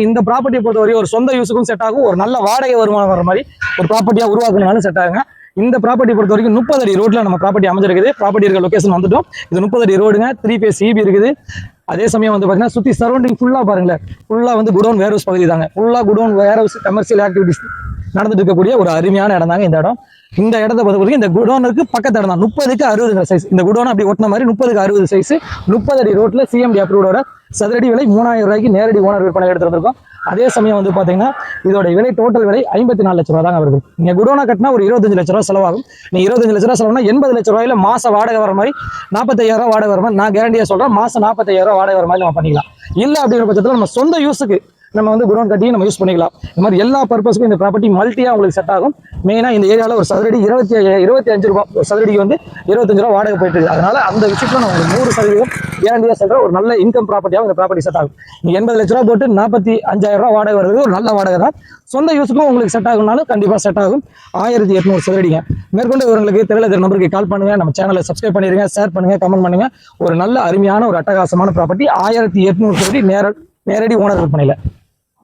இந்த ப்ராப்பர்ட்டியை பொறுத்தவரை ஒரு சொந்த யூஸுக்கும் செட் ஆகும், ஒரு நல்ல வாடகை வருமானம் வர மாதிரி ஒரு ப்ராப்பர்ட்டியா உருவாக்குனாலும் செட் ஆகுங்க. இந்த ப்ராப்பர்ட்டி பொறுத்த வரைக்கும் 30 அடி ரோட்ல நம்ம ப்ராப்பர்ட்டி அமைஞ்சிருக்குது. ப்ராப்பர்ட்டி இருக்க லொகேஷன் வந்துட்டோம். இது 30 அடி ரோடுங்க, 3 phase EB இருக்குது. அதே சமயம் வந்து பாத்தீங்கன்னா சுத்தி சரௌண்டிங் ஃபுல்லா பாருங்களேன், ஃபுல்லா வந்து குடோன் வேர் ஹவுஸ் பகுதி தாங்க. ஃபுல்லா குடோன் வேர் ஹவுஸ் கமர்ஷியல் ஆக்டிவிட்டிஸ் நடந்துட்டு இருக்கக்கூடிய ஒரு அருமையான இடம் தாங்க இந்த இடம். இந்த இடத்த பொறுத்த வரைக்கும் இந்த குடோனுக்கு பக்கத்து இடம் தான். 30க்கு 60 சைஸ். இந்த குடோன் அப்படி ஒட்டின மாதிரி 30க்கு 60 சைஸ், 30 அடி ரோட்ல CMD அப்ரூவோட சதுரடி விலை 3000 ரூபாய்க்கு நேரடி ஓனர் விற்பனை எடுத்து வந்திருக்கோம். அதே சமயம் வந்து பாத்தீங்கன்னா இதோட விலை டோட்டல் விலை 54 லட்ச ரூபா தாங்க வருது. நீங்க குடோனா கட்டினா ஒரு 25 லட்ச ரூபா செலவாகும். நீங்க 25 லட்ச ரூபா செலவுனா 80 லட்ச ரூபாயில மாச வாடகை வர மாதிரி 45,000 ரூபாய் வாடகை வர மாதிரி நான் கேரண்டியா சொல்றேன். மாசம் 45,000 ரூபாய் வாடகை வர மாதிரி நம்ம பண்ணிக்கலாம். இல்ல அப்படிங்கிற பட்சத்தில் நம்ம சொந்த யூஸுக்கு நம்ம வந்து குடோன் கட்டி நம்ம யூஸ் பண்ணிக்கலாம். இந்த மாதிரி எல்லா பர்பஸ்க்கும் இந்த ப்ராப்பர்ட்டி மல்டியா உங்களுக்கு செட் ஆகும். மெயினா இந்த ஏரியாவில் ஒரு சதுரடி 25 ரூபாய், ஒரு சதுரடிக்கு வந்து 25 ரூபா வாடகை போயிட்டு இருக்கு. அதனால அந்த விஷயத்துல நான் உங்களுக்கு 100% கேரண்டியா சொல்றேன், ஒரு நல்ல இன்கம் ப்ராப்பர்ட்டியாக இந்த ப்ராப்பர்ட்டி செட் ஆகும். நீங்க 80 லட்ச ரூபா போட்டு 45,000 ரூபாய் வாடகை வருது, ஒரு நல்ல வாடகை தான். சொந்த யூஸுக்கும் உங்களுக்கு செட் ஆகும்னாலும் கண்டிப்பா செட் ஆகும். 1800 சதுரடிங்க. மேற்கொண்டு இவங்களுக்கு தெரியல நம்பருக்கு கால் பண்ணுங்க, நம்ம சேனலை சப்ஸ்கிரைப் பண்ணிருங்க, ஷேர் பண்ணுங்க, கமெண்ட் பண்ணுங்க. ஒரு நல்ல அருமையான ஒரு அட்டகாசமான ப்ராப்பர்ட்டி 1800 சதுரடி நேரடி ஓனர் விற்பனையில.